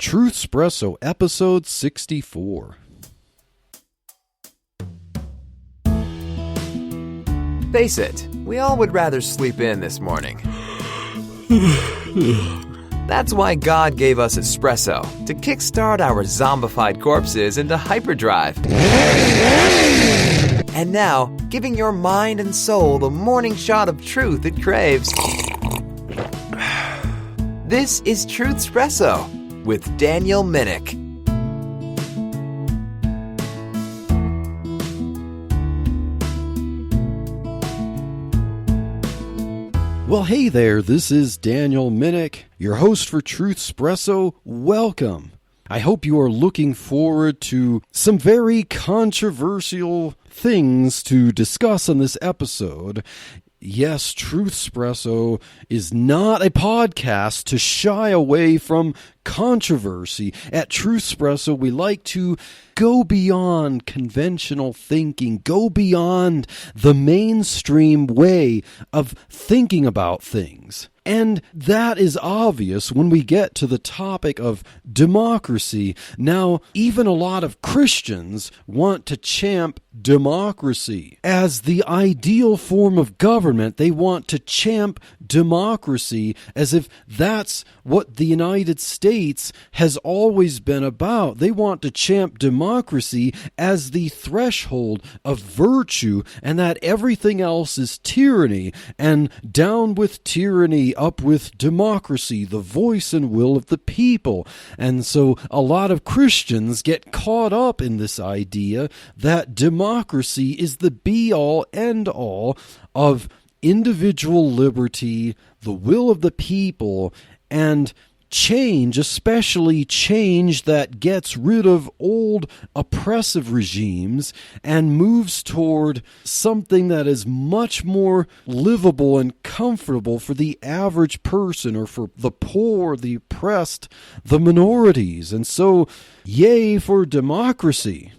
Truthspresso, episode 64. Face it, we all would rather sleep in this morning. That's why God gave us espresso, to kickstart our zombified corpses into hyperdrive. And now, giving your mind and soul the morning shot of truth it craves. This is Truthspresso with Daniel Minnick. Well, hey there, this is Daniel Minnick, your host for Truthspresso. Welcome. I hope you are looking forward to some very controversial things to discuss on this episode. Yes, Truthspresso is not a podcast to shy away from controversy. At Truthspresso, we like to go beyond conventional thinking, go beyond the mainstream way of thinking about things. And that is obvious when we get to the topic of democracy. Now, even a lot of Christians want to champ democracy as the ideal form of government. They want to champ democracy as if that's what the United States has always been about. They want to champ democracy as the threshold of virtue, and that everything else is tyranny, and down with tyranny, up with democracy, the voice and will of the people. And so a lot of Christians get caught up in this idea that democracy is the be-all, end-all of individual liberty, the will of the people, and change, especially change that gets rid of old oppressive regimes and moves toward something that is much more livable and comfortable for the average person, or for the poor, the oppressed, the minorities. And so, yay for democracy.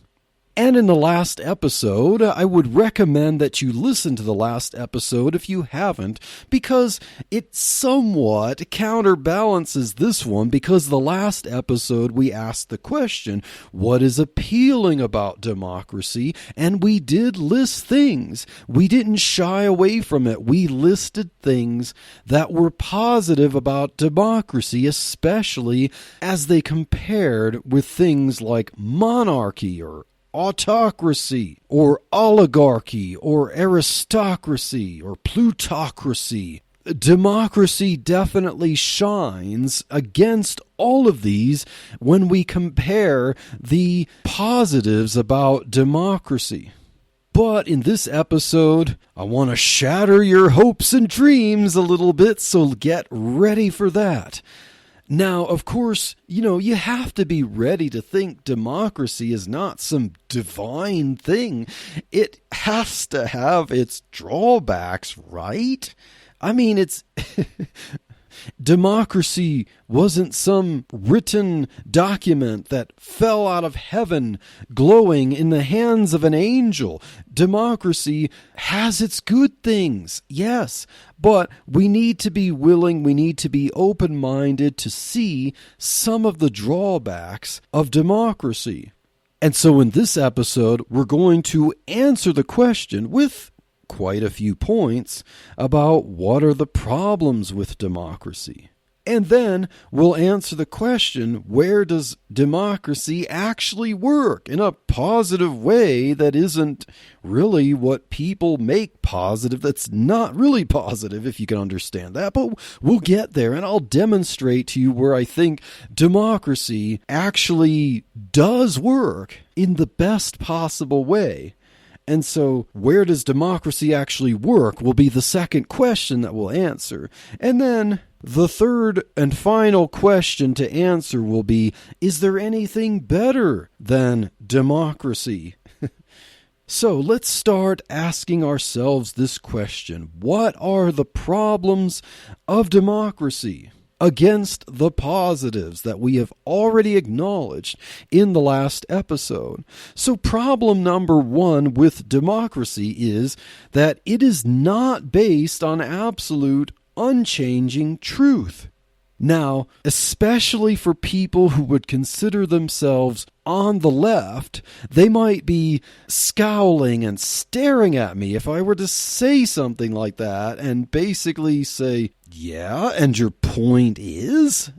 And in the last episode, I would recommend that you listen to the last episode if you haven't, because it somewhat counterbalances this one, because the last episode we asked the question, what is appealing about democracy? And we did list things. We didn't shy away from it. We listed things that were positive about democracy, especially as they compared with things like monarchy, or autocracy, or oligarchy, or aristocracy, or plutocracy. Democracy definitely shines against all of these when we compare the positives about democracy. But in this episode, I want to shatter your hopes and dreams a little bit, so get ready for that. Now, of course, you have to be ready to think democracy is not some divine thing. It has to have its drawbacks, right? I mean, it's... Democracy wasn't some written document that fell out of heaven glowing in the hands of an angel. Democracy has its good things, yes, but we need to be willing, we need to be open-minded to see some of the drawbacks of democracy. And so in this episode, we're going to answer the question with quite a few points about what are the problems with democracy. And then we'll answer the question, where does democracy actually work in a positive way that isn't really what people make positive, that's not really positive, if you can understand that. But we'll get there, and I'll demonstrate to you where I think democracy actually does work in the best possible way. And so, where does democracy actually work will be the second question that we'll answer. And then, the third and final question to answer will be, is there anything better than democracy? So, let's start asking ourselves this question. What are the problems of democracy against the positives that we have already acknowledged in the last episode? So problem number one with democracy is that it is not based on absolute unchanging truth. Now, especially for people who would consider themselves on the left, they might be scowling and staring at me if I were to say something like that and basically say, yeah, and your point is?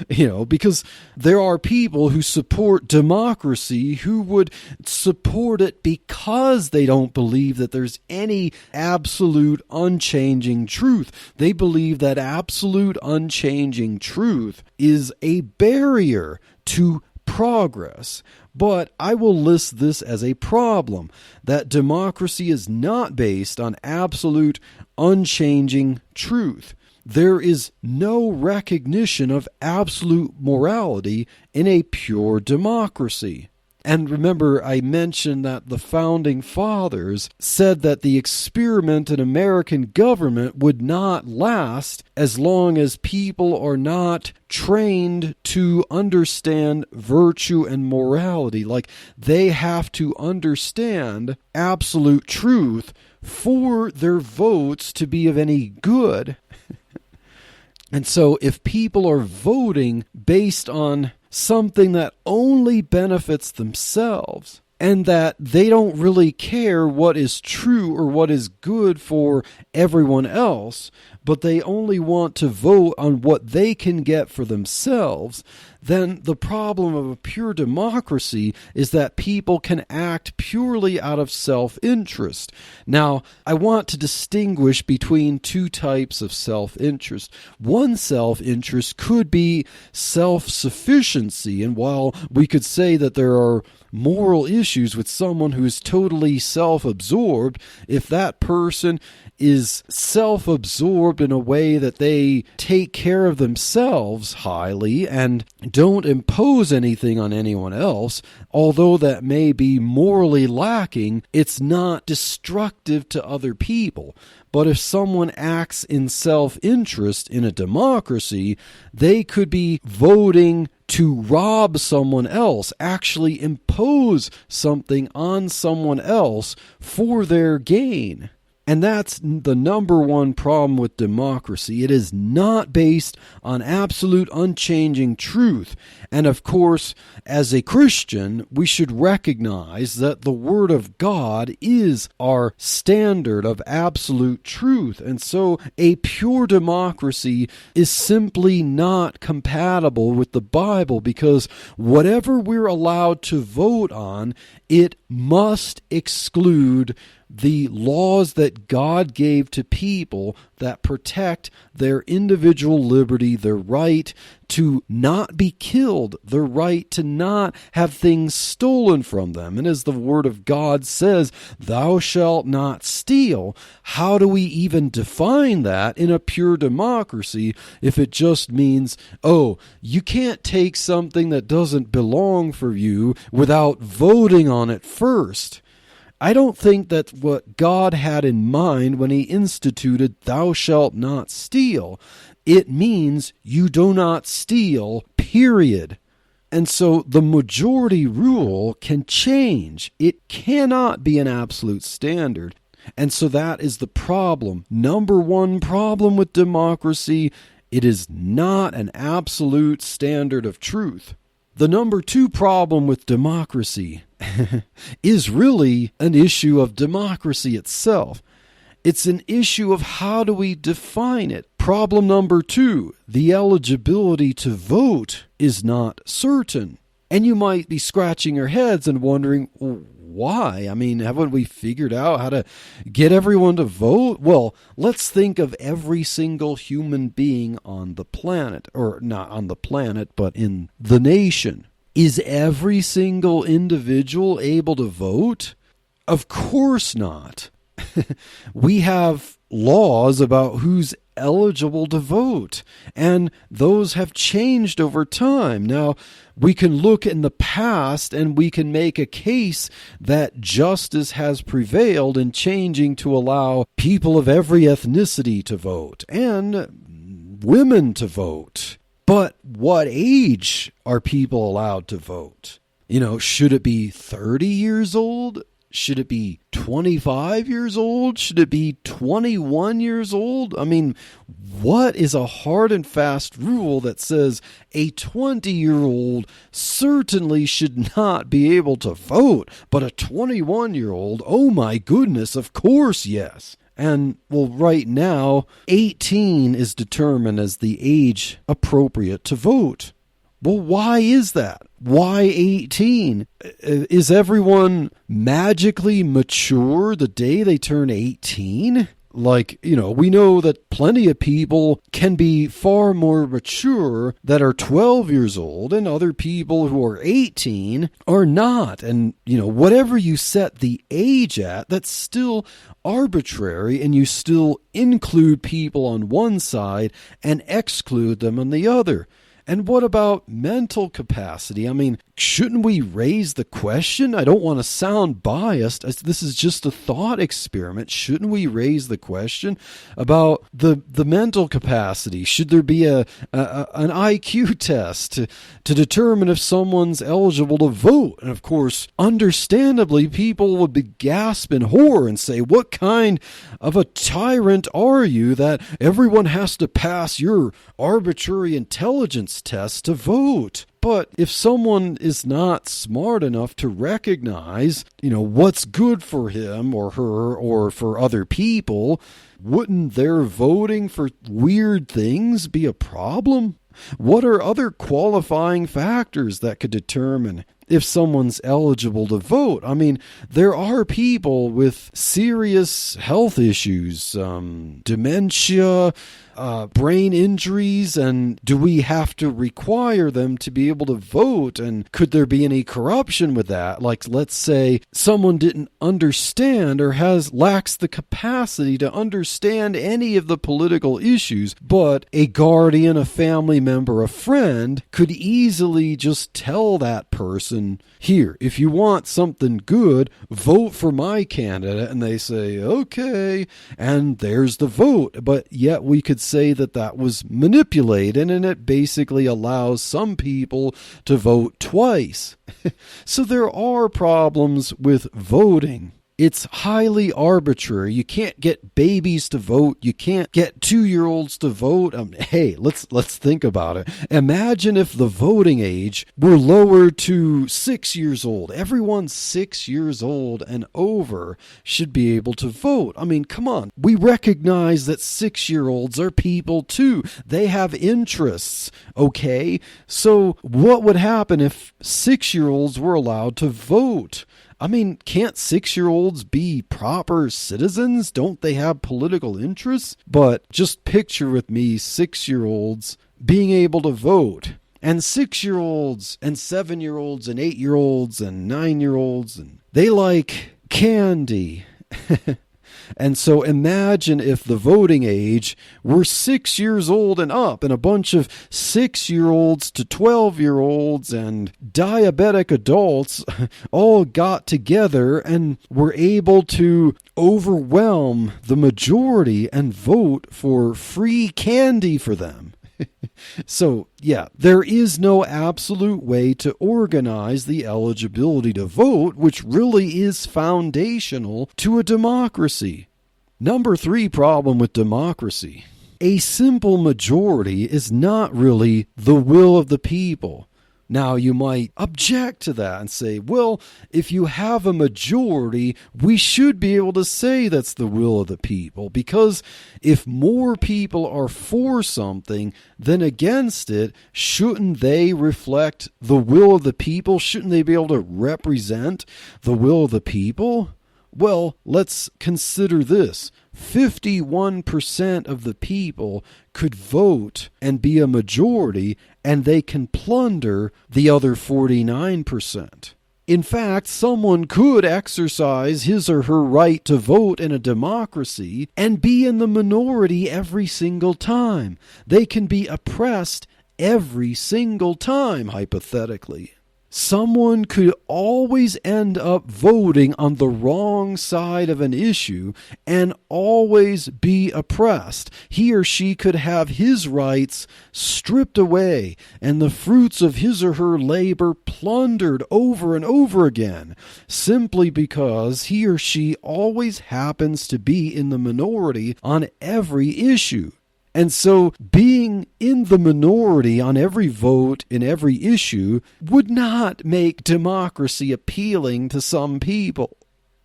Because there are people who support democracy who would support it because they don't believe that there's any absolute unchanging truth. They believe that absolute unchanging truth is a barrier to progress. But I will list this as a problem, that democracy is not based on absolute unchanging truth. There is no recognition of absolute morality in a pure democracy. And remember, I mentioned that the founding fathers said that the experiment in American government would not last as long as people are not trained to understand virtue and morality. Like, they have to understand absolute truth for their votes to be of any good. And so if people are voting based on something that only benefits themselves, and that they don't really care what is true or what is good for everyone else, but they only want to vote on what they can get for themselves, then the problem of a pure democracy is that people can act purely out of self-interest. Now, I want to distinguish between two types of self-interest. One self-interest could be self-sufficiency, and while we could say that there are moral issues with someone who is totally self-absorbed, if that person is self-absorbed in a way that they take care of themselves highly and don't impose anything on anyone else, although that may be morally lacking, it's not destructive to other people. But if someone acts in self-interest in a democracy, they could be voting to rob someone else, actually impose something on someone else for their gain. And that's the number one problem with democracy. It is not based on absolute unchanging truth. And of course, as a Christian, we should recognize that the Word of God is our standard of absolute truth. And so a pure democracy is simply not compatible with the Bible, because whatever we're allowed to vote on, it must exclude the laws that God gave to people that protect their individual liberty, their right to not be killed, their right to not have things stolen from them. And as the Word of God says, thou shalt not steal. How do we even define that in a pure democracy if it just means, oh, you can't take something that doesn't belong for you without voting on it first? I don't think that's what God had in mind when he instituted thou shalt not steal. It means you do not steal, period. And so the majority rule can change. It cannot be an absolute standard. And so that is the problem. Number one problem with democracy, it is not an absolute standard of truth. The number two problem with democracy is really an issue of democracy itself. It's an issue of how do we define it. Problem number two, the eligibility to vote is not certain. And you might be scratching your heads and wondering, why? I mean, haven't we figured out how to get everyone to vote? Well, let's think of every single human being on the planet, or not on the planet, but in the nation. Is every single individual able to vote? Of course not. We have laws about who's eligible to vote, and those have changed over time. Now, we can look in the past and we can make a case that justice has prevailed in changing to allow people of every ethnicity to vote and women to vote. But what age are people allowed to vote? Should it be 30 years old? Should it be 25 years old? Should it be 21 years old? I mean, what is a hard and fast rule that says a 20-year-old certainly should not be able to vote, but a 21-year-old, oh my goodness, of course, yes. And, well, right now, 18 is determined as the age appropriate to vote. Well, why is that? Why 18? Is everyone magically mature the day they turn 18? Like, we know that plenty of people can be far more mature that are 12 years old, and other people who are 18 are not. And, whatever you set the age at, that's still arbitrary, and you still include people on one side and exclude them on the other. And what about mental capacity? I mean, shouldn't we raise the question? I don't want to sound biased. This is just a thought experiment. Shouldn't we raise the question about the mental capacity? Should there be an IQ test to determine if someone's eligible to vote? And of course, understandably, people would be gasp in horror and say, what kind of a tyrant are you that everyone has to pass your arbitrary intelligence test to vote? But if someone is not smart enough to recognize, what's good for him or her or for other people, wouldn't their voting for weird things be a problem? What are other qualifying factors that could determine if someone's eligible to vote? I mean, there are people with serious health issues, dementia, brain injuries, and do we have to require them to be able to vote? And could there be any corruption with that? Like, let's say someone didn't understand or lacks the capacity to understand any of the political issues, but a guardian, a family member, a friend could easily just tell that person, here, if you want something good, vote for my candidate. And they say, okay, and there's the vote. But yet we could say that was manipulated, and it basically allows some people to vote twice. So there are problems with voting. It's highly arbitrary. You can't get babies to vote. You can't get 2-year-olds to vote. Hey, let's think about it. Imagine if the voting age were lowered to 6 years old. Everyone 6 years old and over should be able to vote. I mean, come on. We recognize that 6-year-olds are people too. They have interests, okay? So what would happen if 6-year-olds were allowed to vote? I mean, can't 6-year-olds be proper citizens? Don't they have political interests? But just picture with me 6-year-olds being able to vote. And 6-year-olds and 7-year-olds and 8-year-olds and 9-year-olds, and they like candy. And so imagine if the voting age were 6 years old and up, and a bunch of 6-year-olds to 12-year-olds and diabetic adults all got together and were able to overwhelm the majority and vote for free candy for them. So, yeah, there is no absolute way to organize the eligibility to vote, which really is foundational to a democracy. Number 3 problem with democracy. A simple majority is not really the will of the people. Now, you might object to that and say, well, if you have a majority, we should be able to say that's the will of the people, because if more people are for something than against it, shouldn't they reflect the will of the people? Shouldn't they be able to represent the will of the people? Well, let's consider this. 51% of the people could vote and be a majority, and they can plunder the other 49%. In fact, someone could exercise his or her right to vote in a democracy and be in the minority every single time. They can be oppressed every single time, hypothetically. Someone could always end up voting on the wrong side of an issue and always be oppressed. He or she could have his rights stripped away and the fruits of his or her labor plundered over and over again, simply because he or she always happens to be in the minority on every issue. And so being in the minority on every vote in every issue would not make democracy appealing to some people.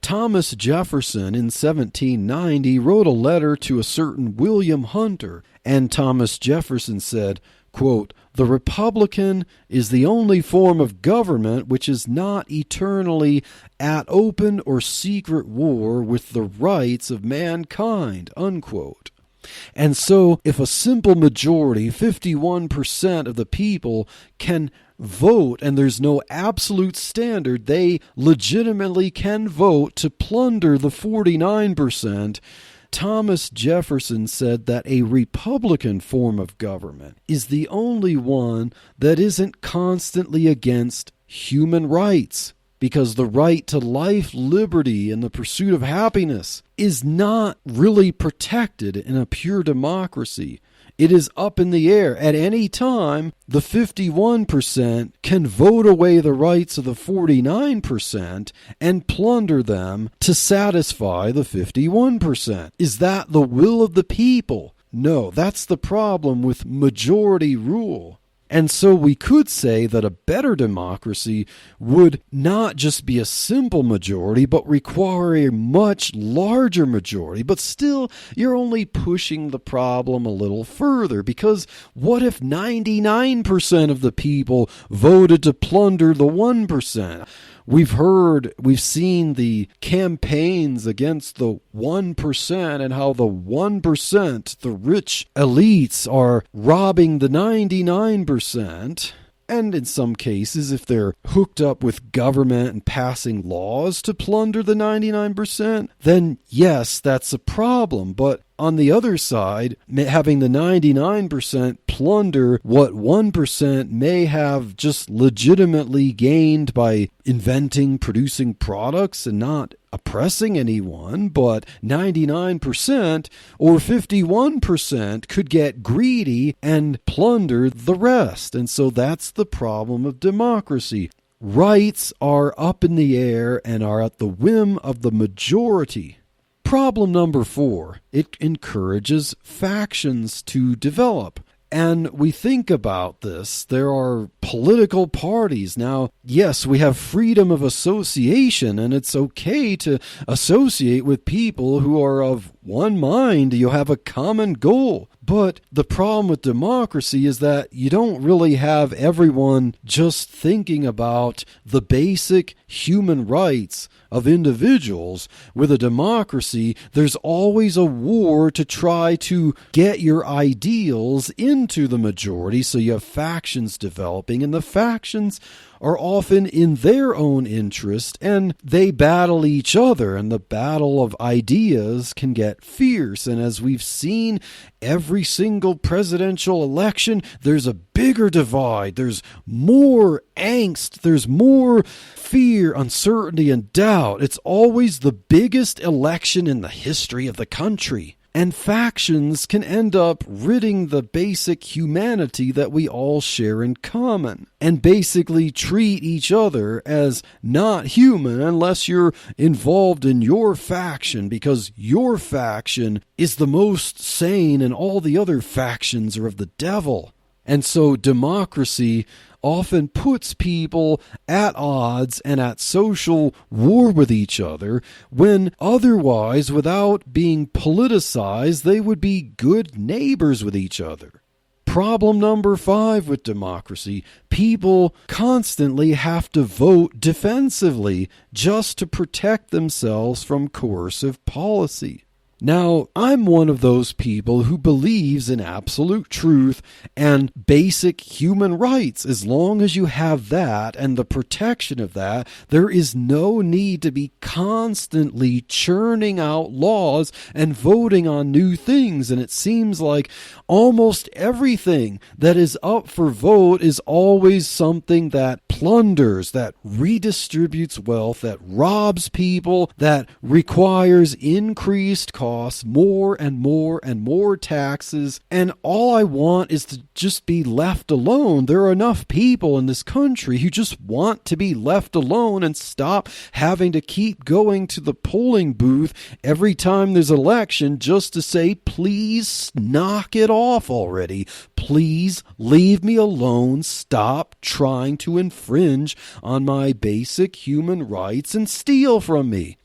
Thomas Jefferson in 1790 wrote a letter to a certain William Hunter, and Thomas Jefferson said, quote, "The Republican is the only form of government which is not eternally at open or secret war with the rights of mankind," unquote. And so if a simple majority, 51% of the people, can vote, and there's no absolute standard, they legitimately can vote to plunder the 49%, Thomas Jefferson said that a Republican form of government is the only one that isn't constantly against human rights. Because the right to life, liberty, and the pursuit of happiness is not really protected in a pure democracy. It is up in the air. At any time, the 51% can vote away the rights of the 49% and plunder them to satisfy the 51%. Is that the will of the people? No, that's the problem with majority rule. And so we could say that a better democracy would not just be a simple majority, but require a much larger majority. But still, you're only pushing the problem a little further, because what if 99% of the people voted to plunder the 1%? We've seen the campaigns against the 1% and how the 1%, the rich elites, are robbing the 99%. And in some cases, if they're hooked up with government and passing laws to plunder the 99%, then yes, that's a problem. But on the other side, having the 99% plunder what 1% may have just legitimately gained by inventing, producing products and not oppressing anyone, but 99% or 51% could get greedy and plunder the rest. And so that's the problem of democracy. Rights are up in the air and are at the whim of the majority. Problem number 4, it encourages factions to develop. And we think about this, there are political parties. Now, yes, we have freedom of association, and it's okay to associate with people who are of one mind. You have a common goal. But the problem with democracy is that you don't really have everyone just thinking about the basic human rights of individuals. With a democracy, there's always a war to try to get your ideals into the majority, so you have factions developing, and the factions are often in their own interest, and they battle each other, and the battle of ideas can get fierce. And as we've seen every single presidential election, there's a bigger divide, there's more angst, there's more fear, uncertainty, and doubt. It's always the biggest election in the history of the country. And factions can end up ridding the basic humanity that we all share in common, and basically treat each other as not human unless you're involved in your faction, because your faction is the most sane and all the other factions are of the devil. And so democracy often puts people at odds and at social war with each other, when otherwise, without being politicized, they would be good neighbors with each other. Problem number 5 with democracy, people constantly have to vote defensively just to protect themselves from coercive policy. Now, I'm one of those people who believes in absolute truth and basic human rights. As long as you have that and the protection of that, there is no need to be constantly churning out laws and voting on new things. And it seems like almost everything that is up for vote is always something that plunders, that redistributes wealth, that robs people, that requires increased costs, more and more and more taxes. And all I want is to just be left alone. There are enough people in this country who just want to be left alone and stop having to keep going to the polling booth every time there's an election just to say, please knock it off already. Please leave me alone. Stop trying to infringe on my basic human rights and steal from me.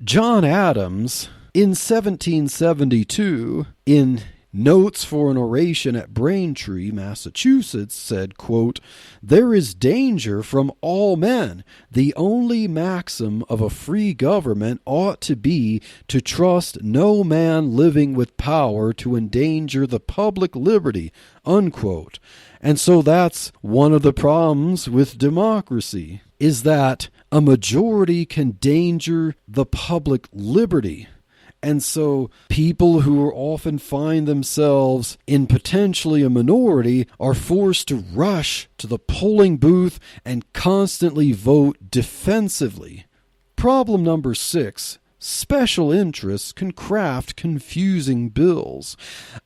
John Adams, in 1772, in Notes for an Oration at Braintree, Massachusetts, said, quote, "There is danger from all men. The only maxim of a free government ought to be to trust no man living with power to endanger the public liberty," unquote. And so that's one of the problems with democracy, is that a majority can endanger the public liberty. And so people who are often find themselves in potentially a minority are forced to rush to the polling booth and constantly vote defensively. Problem number 6. Special interests can craft confusing bills.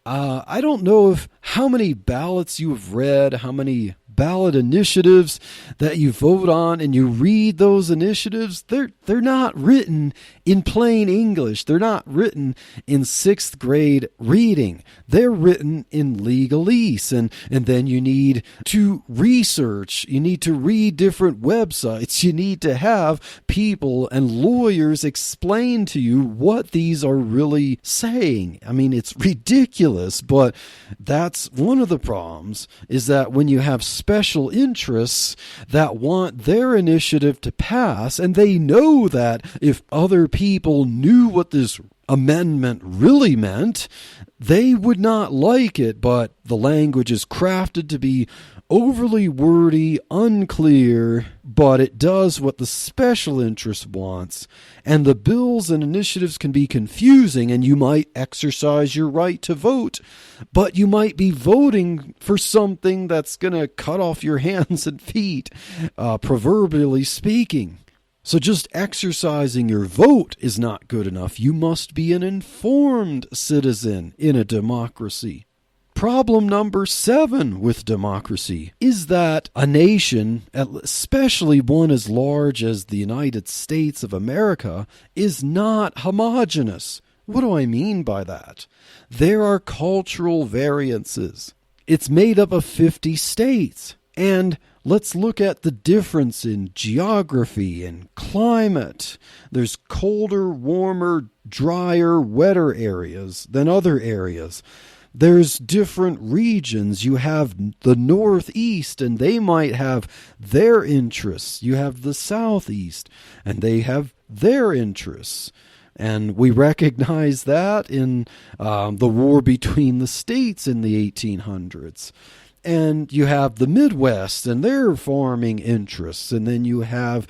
I don't know how many ballots you have read, how many ballot initiatives that you vote on, and you read those initiatives. They're not written in plain English. They're not written in 6th grade reading. They're written in legalese, and then you need to research. You need to read different websites. You need to have people and lawyers explain to you what these are really saying. I mean, it's ridiculous, but that's one of the problems, is that when you have special interests that want their initiative to pass, and they know that if other people knew what this amendment really meant, they would not like it, but the language is crafted to be overly wordy, unclear, but it does what the special interest wants. And the bills and initiatives can be confusing, and you might exercise your right to vote, but you might be voting for something that's going to cut off your hands and feet, proverbially speaking. So just exercising your vote is not good enough. You must be an informed citizen in a democracy. Problem number 7 with democracy is that a nation, especially one as large as the United States of America, is not homogeneous. What do I mean by that? There are cultural variances. It's made up of 50 states. And let's look at the difference in geography and climate. There's colder, warmer, drier, wetter areas than other areas. There's different regions. You have the Northeast, and they might have their interests. You have the Southeast, and they have their interests. And we recognize that in the war between the states in the 1800s. And you have the Midwest and their farming interests. And then you have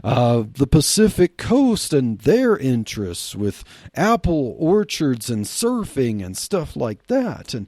the Pacific Coast and their interests with apple orchards and surfing and stuff like that. And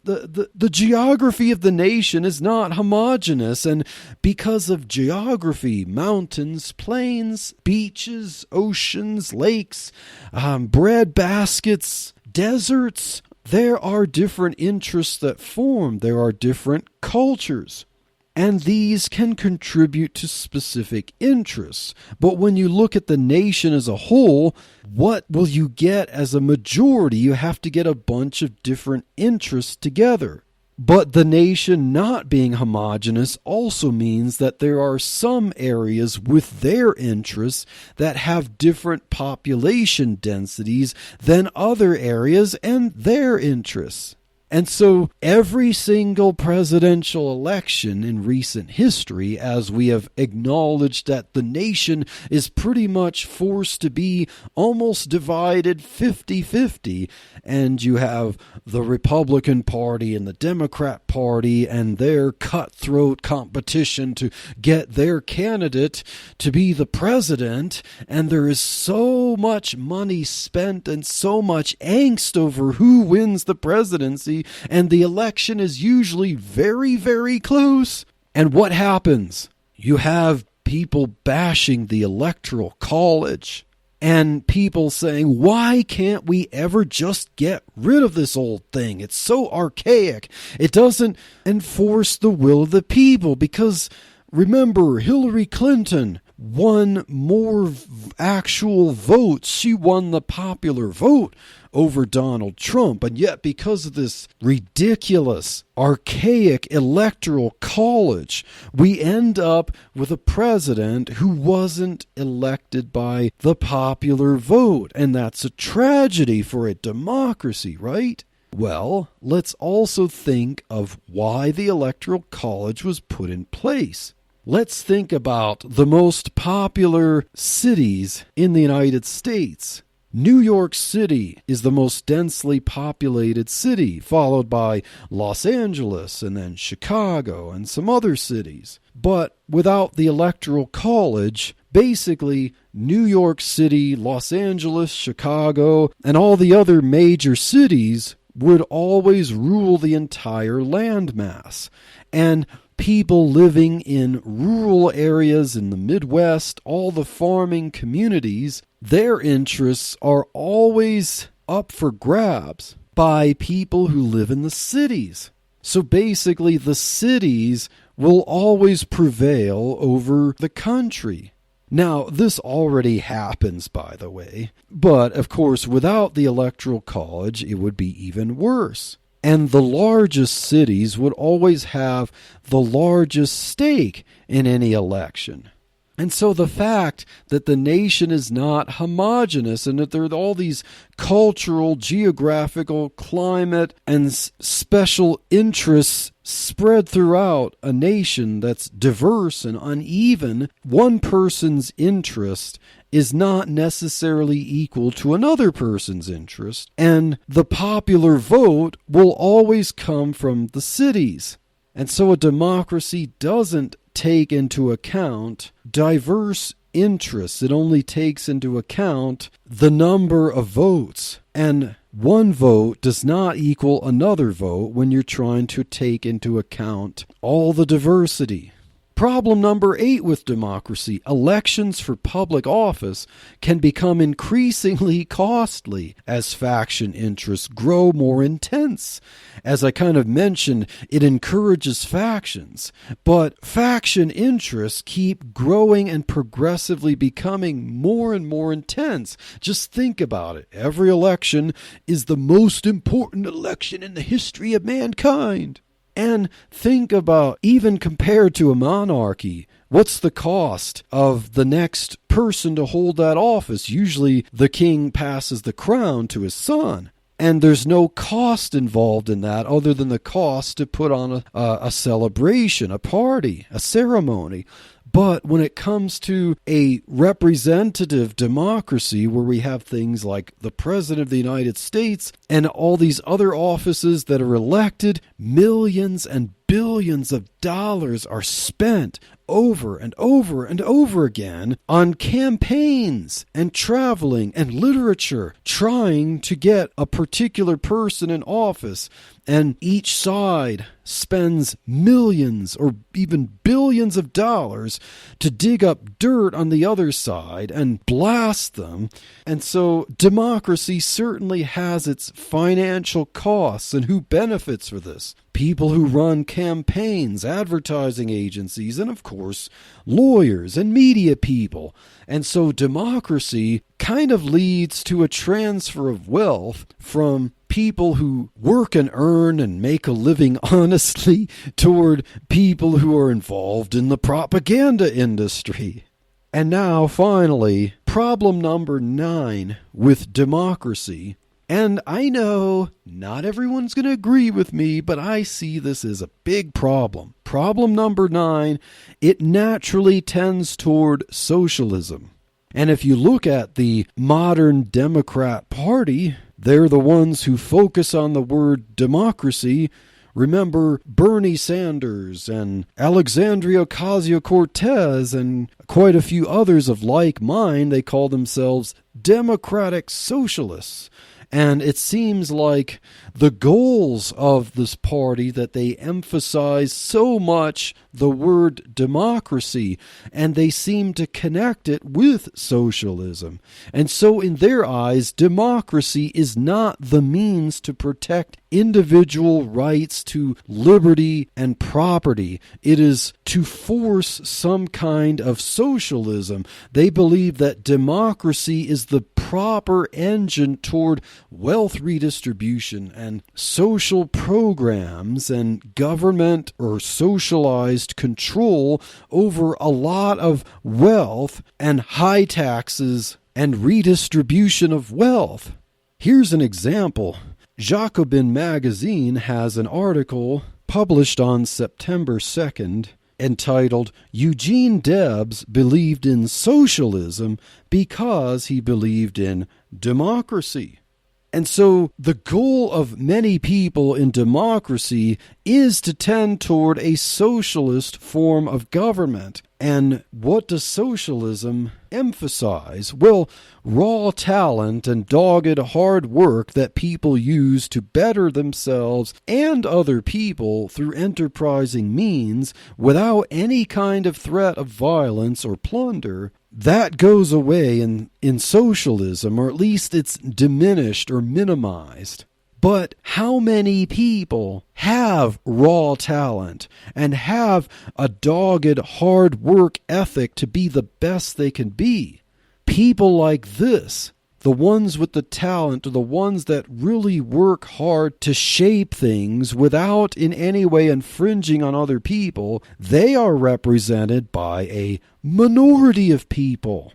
the geography of the nation is not homogeneous. And because of geography, mountains, plains, beaches, oceans, lakes, bread baskets, deserts, there are different interests that form. There are different cultures. And these can contribute to specific interests. But when you look at the nation as a whole, what will you get as a majority? You have to get a bunch of different interests together. But the nation not being homogeneous also means that there are some areas with their interests that have different population densities than other areas and their interests. And so every single presidential election in recent history, as we have acknowledged that the nation is pretty much forced to be almost divided 50-50, and you have the Republican Party and the Democrat Party and their cutthroat competition to get their candidate to be the president, and there is so much money spent and so much angst over who wins the presidency, and the election is usually very, very close. And what happens? You have people bashing the Electoral College and people saying, why can't we ever just get rid of this old thing? It's so archaic. It doesn't enforce the will of the people because, remember, Hillary Clinton won more actual votes. She won the popular vote over Donald Trump. And yet, because of this ridiculous, archaic electoral college, we end up with a president who wasn't elected by the popular vote. And that's a tragedy for a democracy, right? Well, let's also think of why the electoral college was put in place. Let's think about the most popular cities in the United States. New York City is the most densely populated city, followed by Los Angeles and then Chicago and some other cities. But without the Electoral College, basically New York City, Los Angeles, Chicago, and all the other major cities would always rule the entire landmass. And people living in rural areas in the Midwest, all the farming communities, their interests are always up for grabs by people who live in the cities. So basically, the cities will always prevail over the country. Now, this already happens, by the way, but of course, without the Electoral College, it would be even worse. And the largest cities would always have the largest stake in any election. And so the fact that the nation is not homogeneous and that there are all these cultural, geographical, climate, and special interests spread throughout a nation that's diverse and uneven, one person's interest is not necessarily equal to another person's interest, and the popular vote will always come from the cities. And so a democracy doesn't take into account diverse interests. It only takes into account the number of votes. And one vote does not equal another vote when you're trying to take into account all the diversity. Problem number 8 with democracy: elections for public office can become increasingly costly as faction interests grow more intense. As I kind of mentioned, it encourages factions, but faction interests keep growing and progressively becoming more and more intense. Just think about it. Every election is the most important election in the history of mankind. And think about, even compared to a monarchy, what's the cost of the next person to hold that office? Usually the king passes the crown to his son. And there's no cost involved in that other than the cost to put on a celebration, a party, a ceremony. But when it comes to a representative democracy where we have things like the President of the United States and all these other offices that are elected, millions and billions of dollars are spent over and over and over again on campaigns and traveling and literature trying to get a particular person in office. And each side spends millions or even billions of dollars to dig up dirt on the other side and blast them. And so democracy certainly has its financial costs. And who benefits for this? People who run campaigns, advertising agencies, and of course, lawyers and media people. And so democracy kind of leads to a transfer of wealth from people who work and earn and make a living honestly toward people who are involved in the propaganda industry. And now, finally, problem number 9 with democracy. And I know not everyone's going to agree with me, but I see this as a big problem. Problem number 9, it naturally tends toward socialism. And if you look at the modern Democrat Party, they're the ones who focus on the word democracy. Remember Bernie Sanders and Alexandria Ocasio-Cortez and quite a few others of like mind. They call themselves democratic socialists. And it seems like the goals of this party that they emphasize so much the word democracy, and they seem to connect it with socialism. And so in their eyes, democracy is not the means to protect individual rights to liberty and property. It is to force some kind of socialism. They believe that democracy is the proper engine toward wealth redistribution and social programs and government or socialized control over a lot of wealth and high taxes and redistribution of wealth. Here's an example. Jacobin magazine has an article published on September 2nd entitled, "Eugene Debs Believed in Socialism Because He Believed in Democracy." And so the goal of many people in democracy is to tend toward a socialist form of government. And what does socialism emphasize? Well, raw talent and dogged hard work that people use to better themselves and other people through enterprising means without any kind of threat of violence or plunder. That goes away in socialism, or at least it's diminished or minimized. But how many people have raw talent and have a dogged hard work ethic to be the best they can be? People like this, the ones with the talent, are the ones that really work hard to shape things without in any way infringing on other people. They are represented by a minority of people.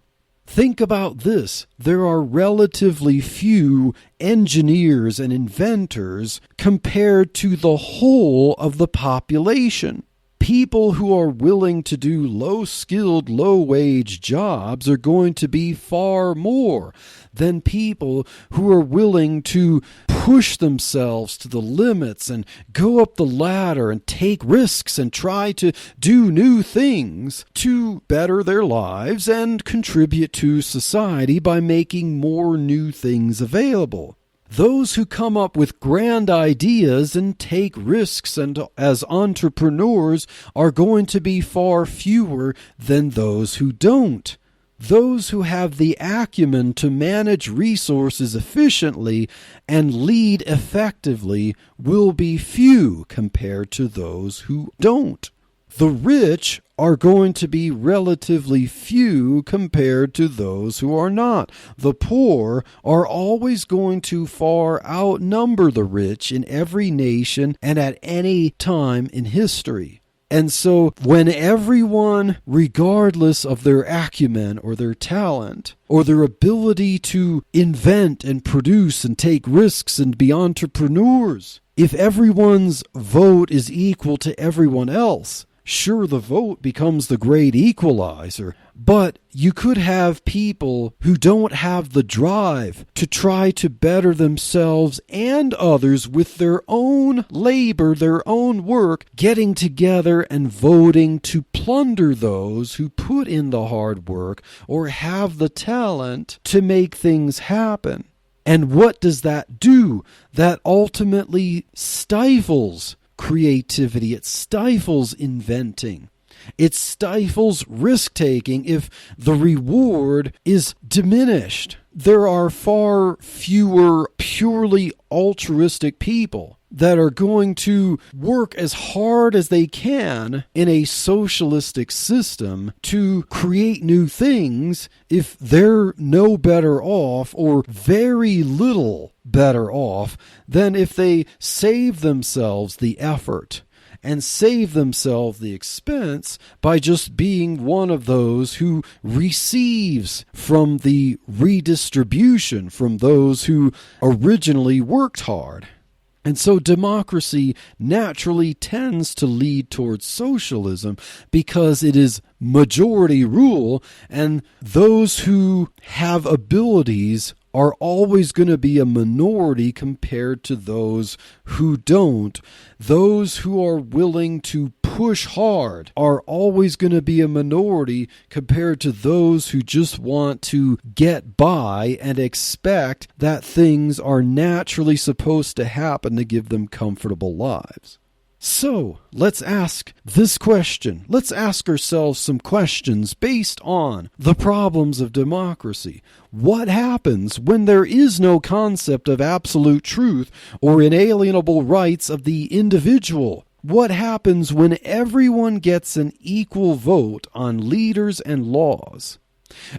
Think about this. There are relatively few engineers and inventors compared to the whole of the population. People who are willing to do low-skilled, low-wage jobs are going to be far more than people who are willing to push themselves to the limits and go up the ladder and take risks and try to do new things to better their lives and contribute to society by making more new things available. Those who come up with grand ideas and take risks and as entrepreneurs are going to be far fewer than those who don't. Those who have the acumen to manage resources efficiently and lead effectively will be few compared to those who don't. The rich are going to be relatively few compared to those who are not. The poor are always going to far outnumber the rich in every nation and at any time in history. And so when everyone, regardless of their acumen or their talent or their ability to invent and produce and take risks and be entrepreneurs, if everyone's vote is equal to everyone else, sure, the vote becomes the great equalizer, but you could have people who don't have the drive to try to better themselves and others with their own labor, their own work, getting together and voting to plunder those who put in the hard work or have the talent to make things happen. And what does that do? That ultimately stifles creativity. It stifles inventing. It stifles risk-taking if the reward is diminished. There are far fewer purely altruistic people that are going to work as hard as they can in a socialistic system to create new things if they're no better off or very little better off than if they save themselves the effort and save themselves the expense by just being one of those who receives from the redistribution from those who originally worked hard. And so democracy naturally tends to lead towards socialism because it is majority rule, and those who have abilities are always going to be a minority compared to those who don't. Those who are willing to push hard are always going to be a minority compared to those who just want to get by and expect that things are naturally supposed to happen to give them comfortable lives. So, let's ask this question. Let's ask ourselves some questions based on the problems of democracy. What happens when there is no concept of absolute truth or inalienable rights of the individual? What happens when everyone gets an equal vote on leaders and laws?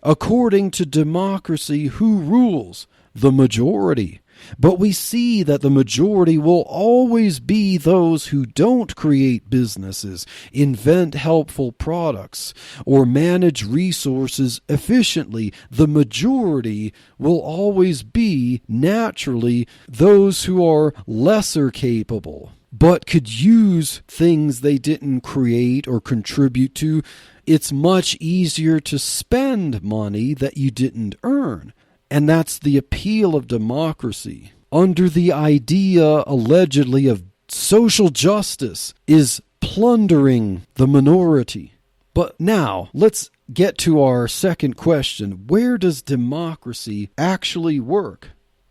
According to democracy, who rules? The majority. But we see that the majority will always be those who don't create businesses, invent helpful products, or manage resources efficiently. The majority will always be, naturally, those who are lesser capable, but could use things they didn't create or contribute to. It's much easier to spend money that you didn't earn. And that's the appeal of democracy. Under the idea, allegedly, of social justice is plundering the minority. But now, let's get to our second question. Where does democracy actually work?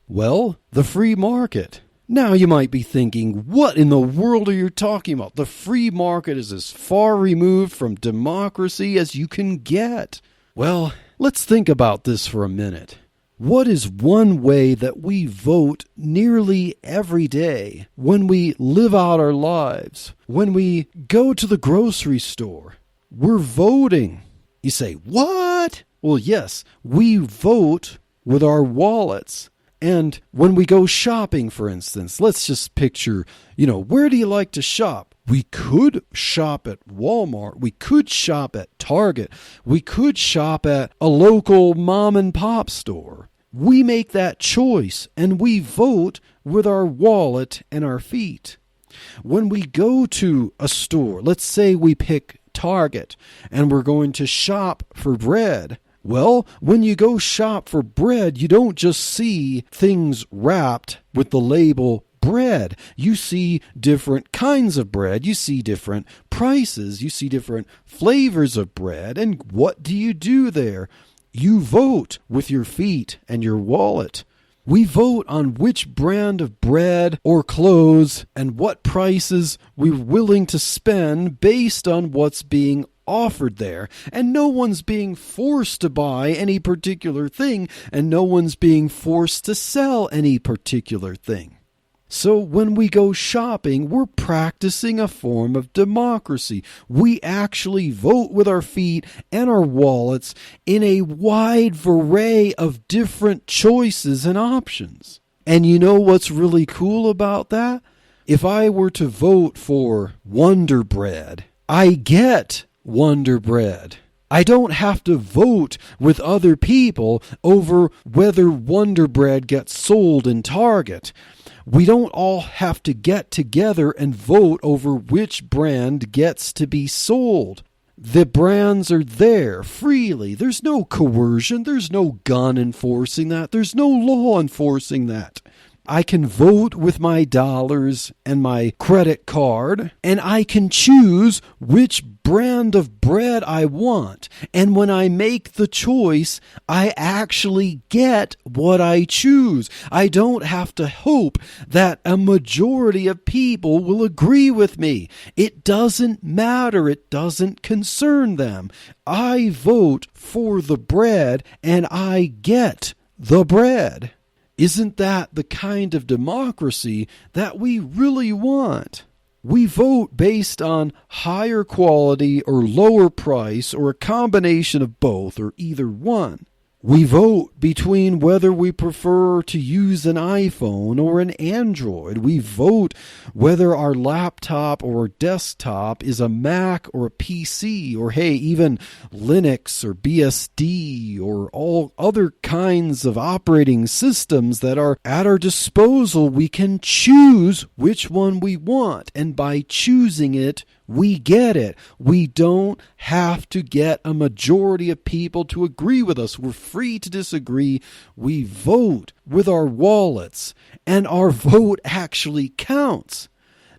Well, the free market. Now you might be thinking, what in the world are you talking about? The free market is as far removed from democracy as you can get. Well, let's think about this for a minute. What is one way that we vote nearly every day when we live out our lives? When we go to the grocery store, we're voting. You say, what? Well, yes, we vote with our wallets. And when we go shopping, for instance, let's just picture, where do you like to shop? We could shop at Walmart. We could shop at Target. We could shop at a local mom and pop store. We make that choice and we vote with our wallet and our feet. When we go to a store, let's say we pick Target and we're going to shop for bread. Well, when you go shop for bread, you don't just see things wrapped with the label bread. You see different kinds of bread. You see different prices. You see different flavors of bread. And what do you do there? You vote with your feet and your wallet. We vote on which brand of bread or clothes and what prices we're willing to spend based on what's being offered there. And no one's being forced to buy any particular thing, and no one's being forced to sell any particular thing. So when we go shopping, we're practicing a form of democracy. We actually vote with our feet and our wallets in a wide array of different choices and options. And you know what's really cool about that? If I were to vote for Wonder Bread, I get Wonder Bread. I don't have to vote with other people over whether Wonder Bread gets sold in Target. We don't all have to get together and vote over which brand gets to be sold. The brands are there freely. There's no coercion. There's no gun enforcing that. There's no law enforcing that. I can vote with my dollars and my credit card, and I can choose which brand of bread I want. And when I make the choice, I actually get what I choose. I don't have to hope that a majority of people will agree with me. It doesn't matter. It doesn't concern them. I vote for the bread, and I get the bread. Isn't that the kind of democracy that we really want? We vote based on higher quality or lower price or a combination of both or either one. We vote between whether we prefer to use an iPhone or an Android. We vote whether our laptop or desktop is a Mac or a PC or, hey, even Linux or BSD or all other kinds of operating systems that are at our disposal. We can choose which one we want, and by choosing it, we get it. We don't have to get a majority of people to agree with us. We're free to disagree. We vote with our wallets, and our vote actually counts.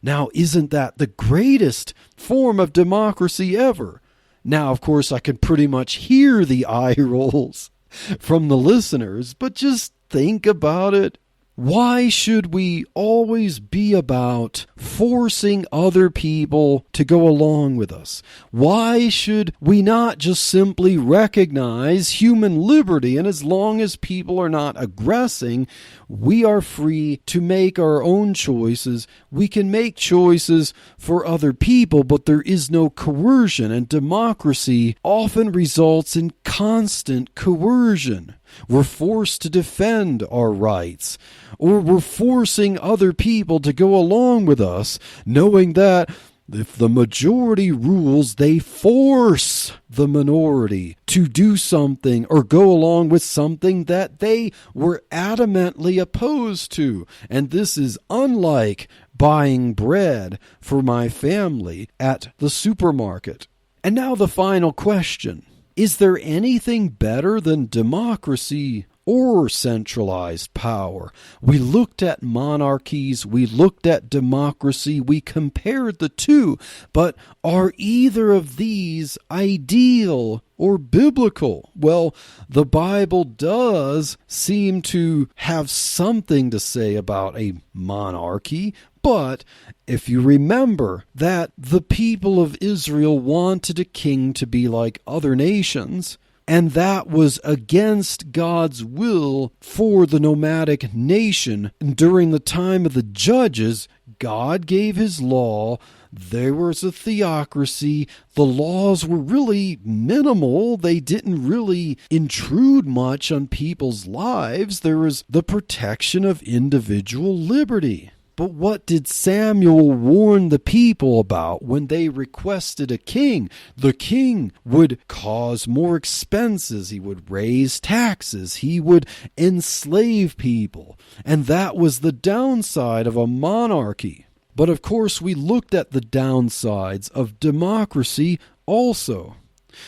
Now, isn't that the greatest form of democracy ever? Now, of course, I can pretty much hear the eye rolls from the listeners, but just think about it. Why should we always be about forcing other people to go along with us? Why should we not just simply recognize human liberty, and as long as people are not aggressing, we are free to make our own choices. We can make choices for other people, but there is no coercion, and democracy often results in constant coercion. We're forced to defend our rights, or we're forcing other people to go along with us, knowing that if the majority rules, they force the minority to do something or go along with something that they were adamantly opposed to. And this is unlike buying bread for my family at the supermarket. And now the final question. Is there anything better than democracy or centralized power? We looked at monarchies, we looked at democracy, we compared the two, but are either of these ideal or biblical? Well, the Bible does seem to have something to say about a monarchy, but if you remember that the people of Israel wanted a king to be like other nations, and that was against God's will for the nomadic nation. During the time of the judges, God gave his law. There was a theocracy. The laws were really minimal. They didn't really intrude much on people's lives. There was the protection of individual liberty. But what did Samuel warn the people about when they requested a king? The king would cause more expenses. He would raise taxes. He would enslave people. And that was the downside of a monarchy. But of course, we looked at the downsides of democracy also.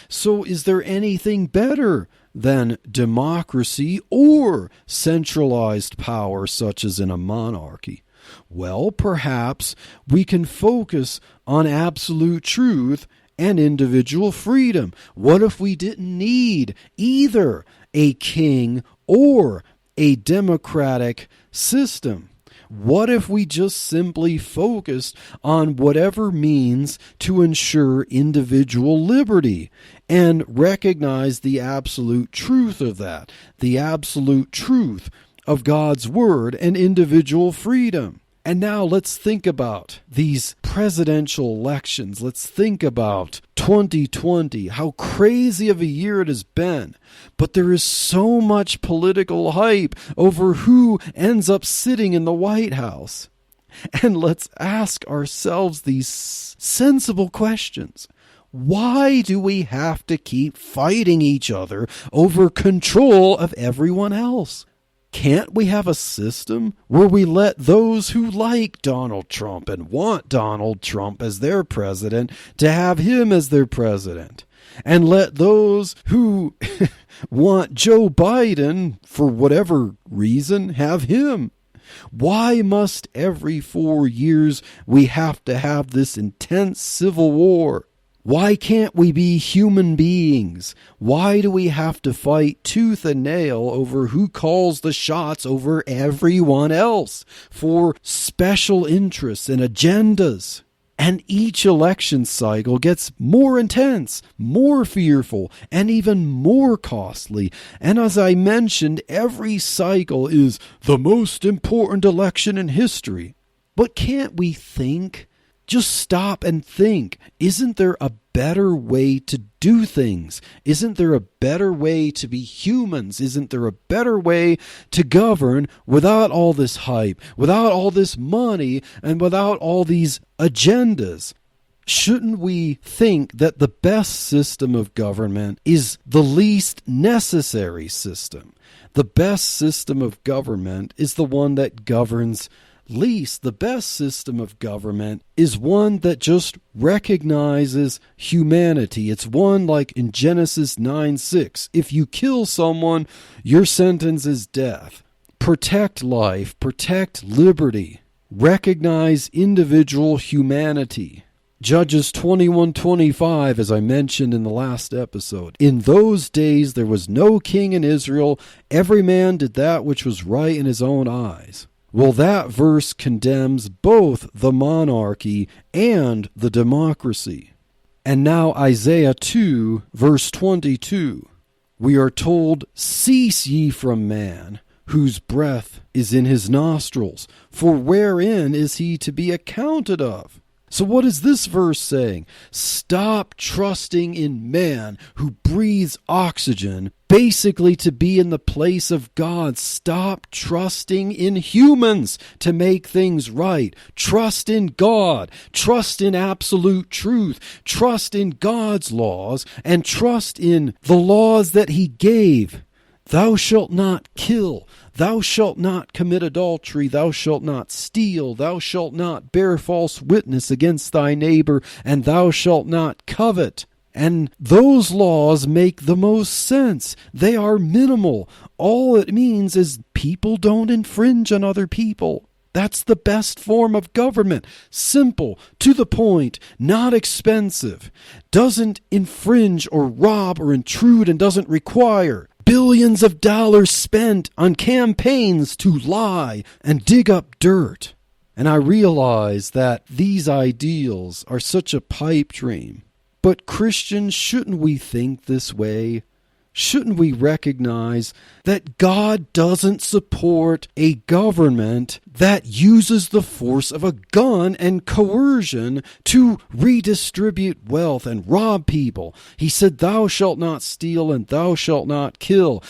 So is there anything better than democracy or centralized power such as in a monarchy? Well, perhaps we can focus on absolute truth and individual freedom. What if we didn't need either a king or a democratic system? What if we just simply focused on whatever means to ensure individual liberty and recognize the absolute truth of that, the absolute truth of God's word and individual freedom? And now let's think about these presidential elections. Let's think about 2020, how crazy of a year it has been. But there is so much political hype over who ends up sitting in the White House. And let's ask ourselves these sensible questions. Why do we have to keep fighting each other over control of everyone else? Can't we have a system where we let those who like Donald Trump and want Donald Trump as their president to have him as their president? And let those who want Joe Biden, for whatever reason, have him? Why must every 4 years we have to have this intense civil war? Why can't we be human beings? Why do we have to fight tooth and nail over who calls the shots over everyone else for special interests and agendas? And each election cycle gets more intense, more fearful, and even more costly. And as I mentioned, every cycle is the most important election in history. But can't we think? Just stop and think. Isn't there a better way to do things? Isn't there a better way to be humans? Isn't there a better way to govern without all this hype, without all this money, and without all these agendas? Shouldn't we think that the best system of government is the least necessary system? The best system of government is the one that governs least. The best system of government is one that just recognizes humanity. It's one like in Genesis 9:6. If you kill someone, your sentence is death. Protect life, protect liberty. recognize individual humanity. Judges 21:25, as I mentioned in the last episode. In those days there was no king in Israel. Every man did that which was right in his own eyes. Well, that verse condemns both the monarchy and the democracy. And now Isaiah 2, verse 22. We are told, "Cease ye from man, whose breath is in his nostrils, for wherein is he to be accounted of?" So what is this verse saying? Stop trusting in man who breathes oxygen, basically to be in the place of God. Stop trusting in humans to make things right. Trust in God. Trust in absolute truth. Trust in God's laws, and trust in the laws that he gave. Thou shalt not kill. Thou shalt not commit adultery. Thou shalt not steal. Thou shalt not bear false witness against thy neighbor. And thou shalt not covet. And those laws make the most sense. They are minimal. All it means is people don't infringe on other people. That's the best form of government. Simple, to the point, not expensive. Doesn't infringe or rob or intrude, and doesn't require billions of dollars spent on campaigns to lie and dig up dirt. And I realize that these ideals are such a pipe dream. But Christians, shouldn't we think this way? Shouldn't we recognize that God doesn't support a government that uses the force of a gun and coercion to redistribute wealth and rob people? He said, "Thou shalt not steal and thou shalt not kill."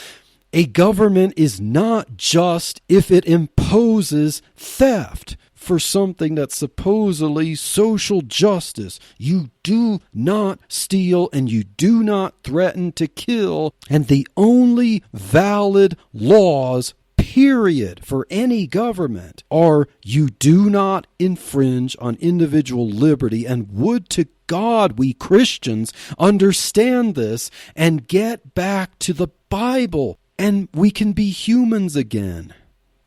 A government is not just if it imposes theft for something that's supposedly social justice. You do not steal and you do not threaten to kill. And the only valid laws, period, for any government are you do not infringe on individual liberty. And would to God we Christians understand this and get back to the Bible, and we can be humans again.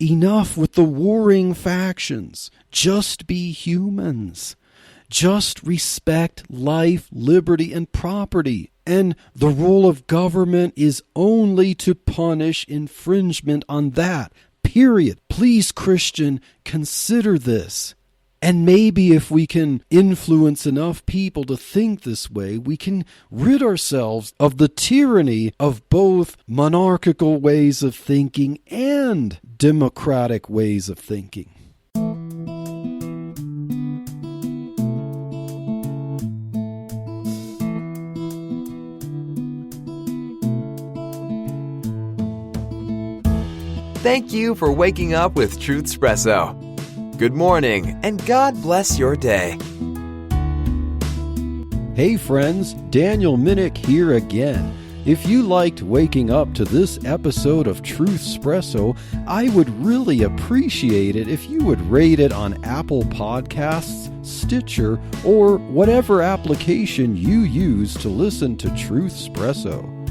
Enough with the warring factions. Just be humans. Just respect life, liberty, and property. And the role of government is only to punish infringement on that. Period. Please, Christian, consider this. And maybe if we can influence enough people to think this way, we can rid ourselves of the tyranny of both monarchical ways of thinking and democratic ways of thinking. Thank you for waking up with Truth Espresso. Good morning, and God bless your day. Hey friends, Daniel Minnick here again. If you liked waking up to this episode of Truth Espresso, I would really appreciate it if you would rate it on Apple Podcasts, Stitcher, or whatever application you use to listen to Truth Espresso.